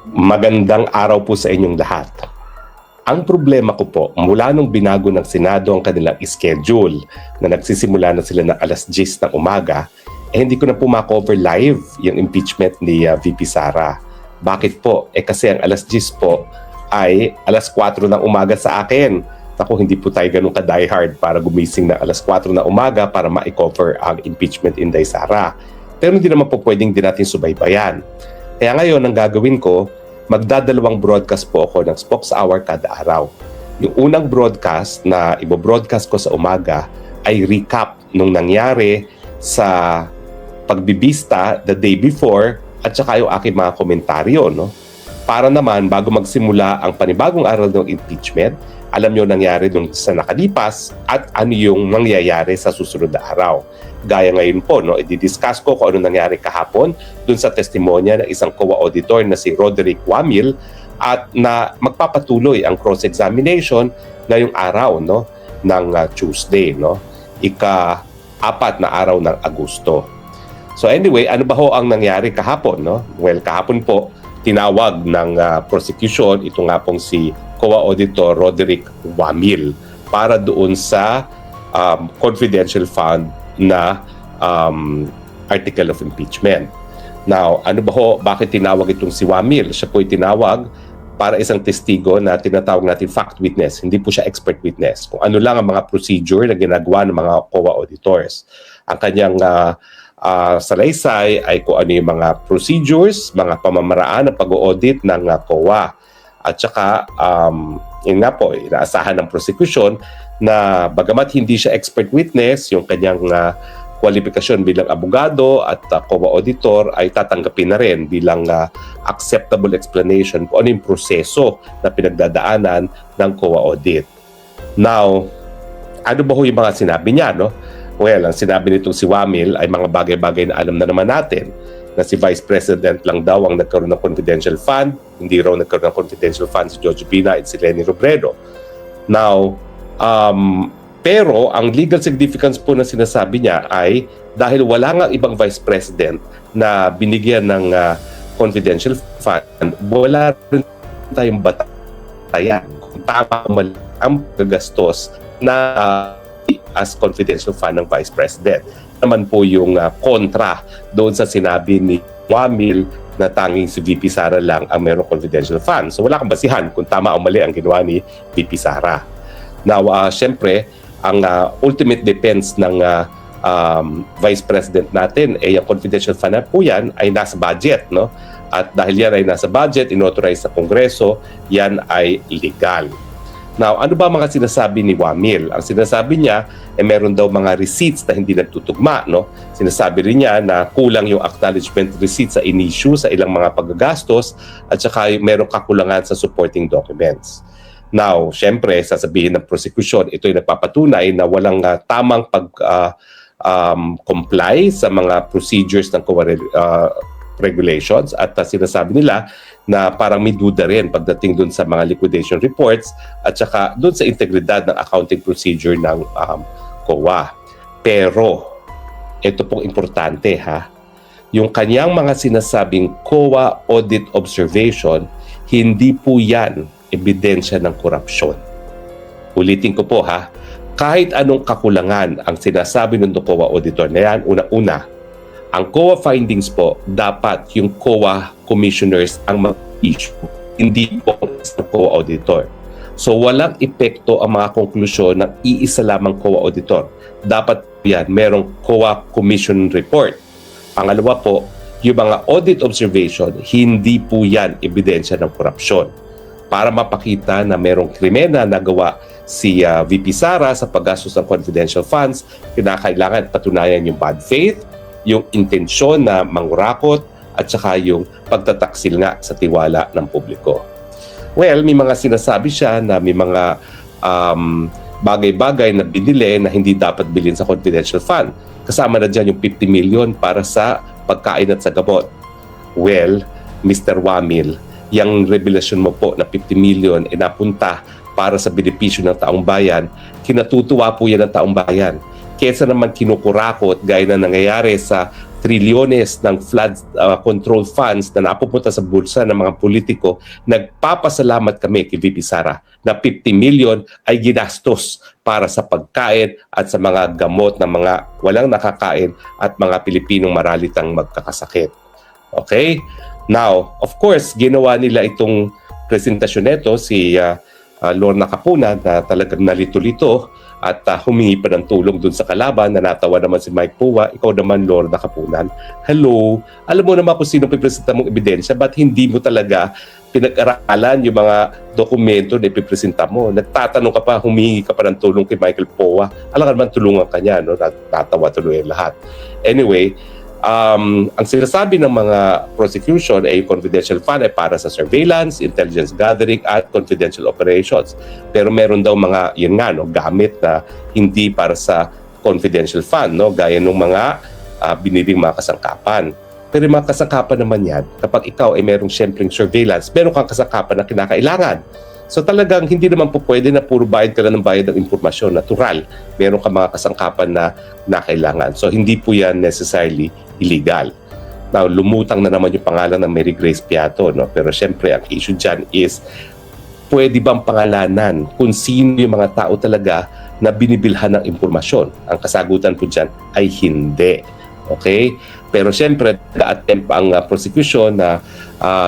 Magandang araw po sa inyong lahat. Ang problema ko po, mula nung binago ng Senado ang kanilang schedule na nagsisimula na sila ng alas 10 ng umaga, hindi ko na po ma-cover live yung impeachment ni VP Sara. Bakit po? Kasi ang alas 10 po ay alas 4 ng umaga sa akin. Ako, hindi po tayo ganun ka-diehard para gumising na alas 4 ng umaga para ma-cover ang impeachment Inday Sara. Pero hindi naman po pwedeng din natin subaybayan. Kaya ngayon, ang gagawin ko, magdadalawang broadcast po ako ng Spokes Hour kada araw. Yung unang broadcast na ibo-broadcast ko sa umaga ay recap nung nangyari sa pagbibista the day before at saka yung aking mga komentaryo. No? Para naman, bago magsimula ang panibagong aral ng impeachment, alam nyo nangyari nung sa nakalipas at ano yung mangyayari sa susunod na araw. Gaya ngayon po, no, i-discuss ko kung ano nangyari kahapon dun sa testimonya ng isang COA auditor na si Roderick Wamil at na magpapatuloy ang cross-examination ngayong araw no, ng Tuesday, no, ika-4 na araw ng Agosto. So anyway, ano ba ho ang nangyari kahapon? No? Well, kahapon po, tinawag ng prosecution ito nga pong si COA auditor Roderick Wamil para doon sa confidential fund na article of impeachment. Now, ano ba ho, bakit tinawag itong si Wamil? Siya po ay tinawag para isang testigo na tinatawag natin fact witness. Hindi po siya expert witness. Kung ano lang ang mga procedure na ginagawa ng mga COA auditors. Ang kanyang salaysay ay kung ano yung mga procedures, mga pamamaraan ng pag-audit ng COA. At saka, yun nga po, inaasahan ng prosecution na bagamat hindi siya expert witness, yung kanyang kwalifikasyon bilang abogado at COA auditor ay tatanggapin na rin bilang acceptable explanation kung ano yung proseso na pinagdadaanan ng COA audit. Now, ano ba ho yung mga sinabi niya? No? Well, ang sinabi nitong si Wamil ay mga bagay-bagay na alam na naman natin na si Vice President lang daw ang nagkaroon ng confidential fund, hindi raw nagkaroon ng confidential fund si Jojo Pina at si Leni Robredo. Now, pero ang legal significance po na sinasabi niya ay dahil wala nga ibang Vice President na binigyan ng confidential fund, wala rin tayong batayan kung tama ang gagastos na as confidential fund ng Vice President. Naman po yung kontra doon sa sinabi ni Wamil na tanging si VP Sara lang ang mayroong confidential fund. So wala kang basihan kung tama o mali ang ginawa ni VP Sara. Now, syempre, ang ultimate defense ng Vice President natin ay ang confidential fund na po yan ay nasa budget. No? At dahil yan ay nasa budget, inauthorize sa Kongreso, yan ay legal. Now, ano ba mga sinasabi ni Wamil? Ang sinasabi niya, meron daw mga receipts na hindi nagtutugma. No? Sinasabi rin niya na kulang yung acknowledgement receipt sa in-issue sa ilang mga paggagastos at saka merong kakulangan sa supporting documents. Now, syempre, sasabihin ng prosecution, ito ay nagpapatunay na walang tamang pag-comply sa mga procedures ng COA regulations at sinasabi nila na parang may duda rin pagdating dun sa mga liquidation reports at saka dun sa integridad ng accounting procedure ng COA. Pero, ito pong importante ha, yung kanyang mga sinasabing COA audit observation, hindi po yan ebidensya ng korupsyon. Ulitin ko po ha, kahit anong kakulangan ang sinasabi ng COA auditor na yan, una-una, ang COA findings po, dapat yung COA commissioners ang mag-issue, hindi po sa COA auditor. So walang epekto ang mga konklusyon ng iisa lamang COA auditor. Dapat yan, merong COA commission report. Pangalawa po, yung mga audit observation, hindi po yan ebidensya ng korupsyon. Para mapakita na merong krimen na nagawa si VP Sara sa paggastos ng confidential funds, kinakailangan patunayan yung bad faith, yung intensyon na mangurakot at saka yung pagtataksil nga sa tiwala ng publiko. Well, may mga sinasabi siya na may mga bagay-bagay na binili na hindi dapat bilhin sa confidential fund. Kasama na dyan yung 50 million para sa pagkain at sa gamot. Well, Mr. Wamil, yung revelasyon mo po na 50 million ay napunta para sa benepisyo ng taong bayan, kinatutuwa po yan ng taong bayan. Kesa naman kinukurakot gaya na nangyayari sa trilyones ng flood control funds na napupunta sa bulsa ng mga politiko, nagpapasalamat kami kay VP Sara na 50 million ay ginastos para sa pagkain at sa mga gamot ng mga walang nakakain at mga Pilipinong maralitang magkakasakit. Okay? Now, of course, ginawa nila itong presentasyon nito si Lorna Capuna na talagang nalito-lito at humingi pa ng tulong dun sa kalaban na natawa naman si Mike Pua. Ikaw naman, Lorna Capunan. Hello. Alam mo naman kung sino pipresenta mong ebidensya, ba't hindi mo talaga pinag-aralan yung mga dokumento na ipipresenta mo? Nagtatanong ka pa, humingi ka pa ng tulong kay Michael Pua. Alam ka naman, tulungan ka niya, no? Tatawa tuloy lahat. Anyway, ang sinasabi ng mga prosecution ay confidential fund ay para sa surveillance, intelligence gathering at confidential operations. Pero meron daw mga, yun nga, no, gamit na hindi para sa confidential fund, no, gaya ng mga biniling mga kasangkapan. Pero yung mga kasangkapan naman yan, kapag ikaw ay merong syempleng surveillance, meron kang kasangkapan na kinakailangan. So talagang hindi naman po pwede na puro bayad ka lang ng bayad ng impormasyon. Natural, meron ka mga kasangkapan na kailangan. So hindi po yan necessarily illegal. Now, lumutang na naman yung pangalan ng Mary Grace Piato, no? Pero syempre, ang issue dyan is, pwede bang pangalanan kung sino yung mga tao talaga na binibilhan ng impormasyon? Ang kasagutan po dyan ay hindi. Okay? Pero syempre, nag-attempt ang prosecution na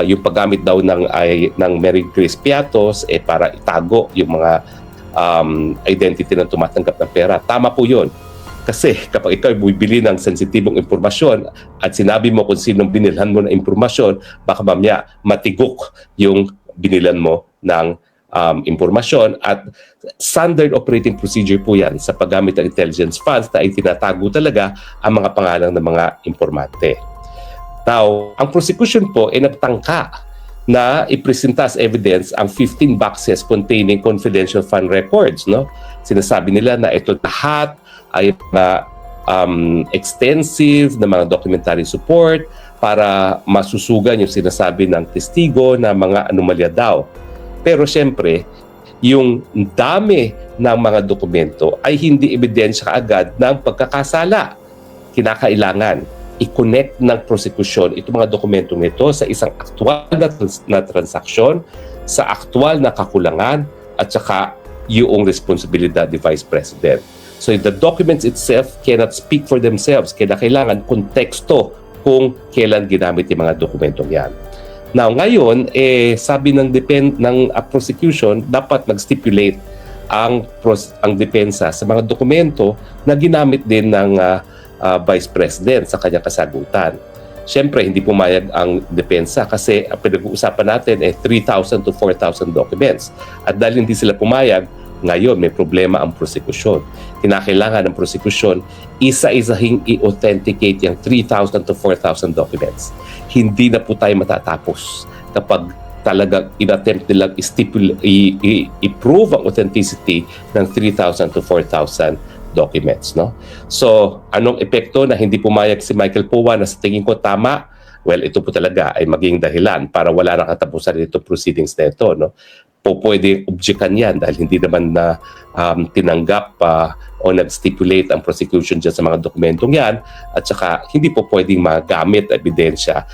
yung paggamit daw ng Mary Grace Piatos para itago yung mga identity ng tumatanggap ng pera. Tama po yun. Kasi kapag ikaw bibili ng sensitibong impormasyon at sinabi mo kung sinong binilhan mo ng impormasyon, baka mamaya matigok yung binilan mo ng impormasyon at standard operating procedure po yan sa paggamit ng intelligence funds na itinatago talaga ang mga pangalan ng mga informante. Now, ang prosecution po ay nagtangka na ipresenta as evidence ang 15 boxes containing confidential fund records. No? Sinasabi nila na ito lahat ay extensive na mga documentary support para masusugan yung sinasabi ng testigo na mga anomalya daw. Pero syempre, yung dami ng mga dokumento ay hindi ebidensya kaagad ng pagkakasala. Kinakailangan i-connect ng prosecution itong mga dokumentong ito sa isang aktual na transaksyon, sa aktual na kakulangan, at saka yung responsibilidad ni Vice President. So the documents itself cannot speak for themselves. Kailangan konteksto kung kailan ginamit yung mga dokumentong yan. Now, ngayon, sabi ng prosecution, dapat mag-stipulate ang depensa sa mga dokumento na ginamit din ng Vice President sa kanyang kasagutan. Siyempre, hindi pumayag ang depensa kasi ang pinag-uusapan natin 3,000 to 4,000 documents. At dahil hindi sila pumayag, ngayon may problema ang prosecution. Kinakailangan ng prosecution isa-isahing i-authenticate yung 3,000 to 4,000 documents. Hindi na po tayo matatapos kapag talagang in-attempt nilang i-prove ang authenticity ng 3,000 to 4,000 documents. No? So, anong epekto na hindi pumayag si Michael Pua na sa tingin ko tama? Well, ito po talaga ay maging dahilan para wala na katapusan dito proceedings na ito. No? Pwede objectan yan dahil hindi naman na tinanggap o nag-stipulate ang prosecution dyan sa mga dokumentong yan at saka hindi po pwedeng magamit ebidensya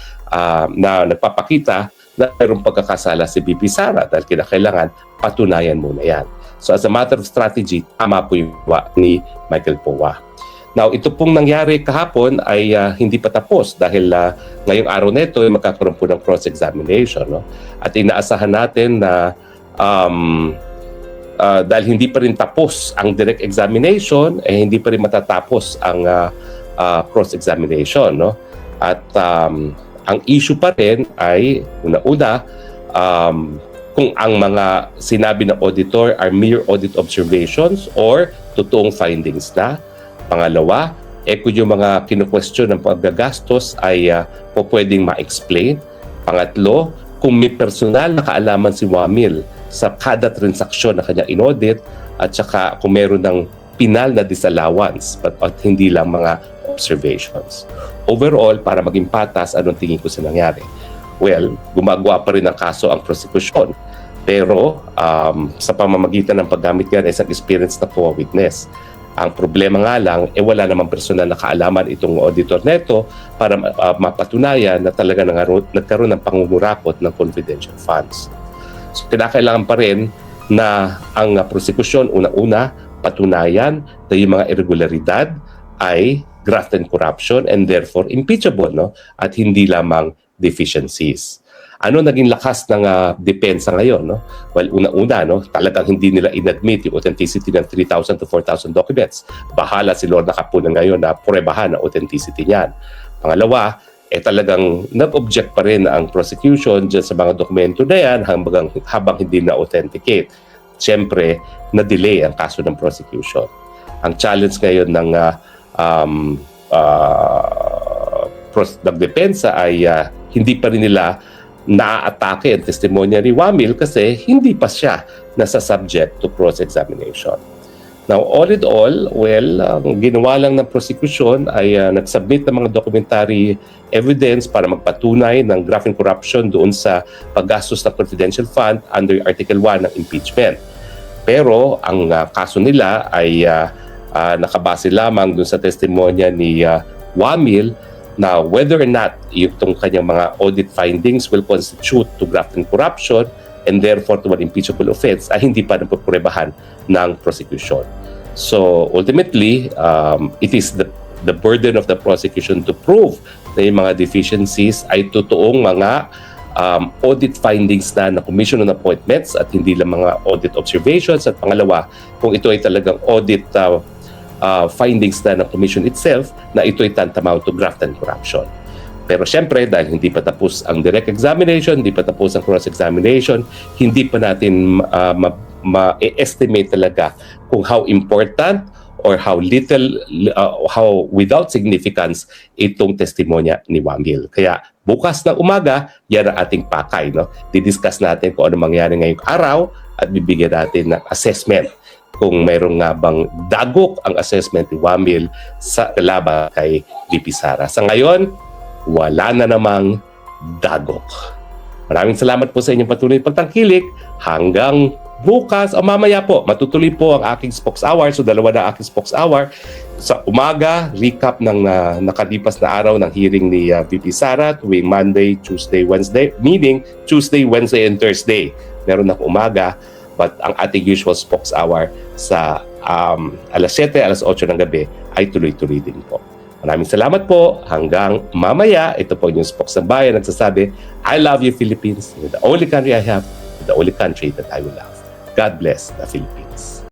na nagpapakita na mayroong pagkakasala si VP Sara dahil kinakailangan patunayan muna yan. So as a matter of strategy, tama po yung ni Michael Pua. Now, ito pong nangyari kahapon ay hindi pa tapos dahil ngayong araw na ito ay magkakaroon po ng cross-examination. No? At inaasahan natin na dahil hindi pa rin tapos ang direct examination, hindi pa rin matatapos ang cross-examination. No? At ang issue pa rin ay, una-una, kung ang mga sinabi ng auditor are mere audit observations or totoong findings na. Pangalawa, kung yung mga kinu-question ng paggagastos ay pwedeng ma-explain. Pangatlo, kung may personal na kaalaman si Wamil sa kada transaksyon na kanya in-audit at saka kung meron ng pinal na disallowance at hindi lang mga observations. Overall, para maging patas, anong tingin ko sa nangyari? Well, gumagawa pa rin ng kaso ang prosecution. Pero sa pamamagitan ng paggamit yan, isang experience na po witness. Ang problema nga lang, wala namang personal na kaalaman itong auditor neto para mapatunayan na talaga nagkaroon ng pangungurakot ng confidential funds. So kinakailangan pa rin na ang prosekusyon una-una patunayan na yung mga irregularidad ay graft and corruption and therefore impeachable, no? At hindi lamang deficiencies. Ano naging lakas ng depensa ngayon, no? Well, una-una, no, talagang hindi nila inadmit yung authenticity ng 3,000 to 4,000 documents. Bahala si Lorna Capuna ngayon na pruebahan ang authenticity niyan. Pangalawa, talagang nag-object pa rin ang prosecution dyan sa mga dokumento na yan habang hindi na-authenticate. Siyempre, na-delay ang kaso ng prosecution. Ang challenge ngayon ng depensa ay hindi pa rin nila na-atake ang testimonya ni Wamil kasi hindi pa siya nasa subject to cross-examination. Now, all in all, ang ginawa lang ng prosecution ay nag-submit ng mga documentary evidence para magpatunay ng graft and corruption doon sa paggastos ng confidential fund under Article 1 ng impeachment. Pero ang kaso nila ay nakabase lamang doon sa testimonya ni Wamil na whether or not itong kanyang mga audit findings will constitute to graft and corruption and therefore to an impeachable offense ay hindi pa napupurebahan ng prosecution. So ultimately, it is the burden of the prosecution to prove na yung mga deficiencies ay totoong mga audit findings na commission on appointments at hindi lang mga audit observations. At pangalawa, kung ito ay talagang audit findings na ng commission itself, na ito ay tantamount to graft and corruption. Pero syempre, dahil hindi pa tapos ang direct examination, hindi pa tapos ang cross-examination, hindi pa natin ma-estimate talaga kung how important or how little, how without significance itong testimonya ni Wamil. Kaya bukas ng umaga, yan ang ating pakay. No? Didiscuss natin kung ano mangyari ngayong araw at bibigyan natin ng assessment kung mayroong nga bang dagok ang assessment ni Wamil sa laban kay VP Sara. Sa ngayon, wala na namang dagok. Maraming salamat po sa inyong patuloy pagtangkilik. Hanggang bukas o mamaya po, matutuloy po ang aking Spokes Hour. So dalawa na aking Spokes Hour. Sa umaga, recap ng nakalipas na araw ng hearing ni VP Sara tuwing Monday, Tuesday, Wednesday. Meaning Tuesday, Wednesday, and Thursday. Meron na umaga. But ang ating usual Spokes Hour sa alas 7, alas 8 ng gabi ay tuloy-tuloy din po. Maraming salamat po. Hanggang mamaya, ito po yung Spokes ng Bayan nagsasabi, I love you Philippines. You're the only country I have. You're the only country that I will love. God bless the Philippines.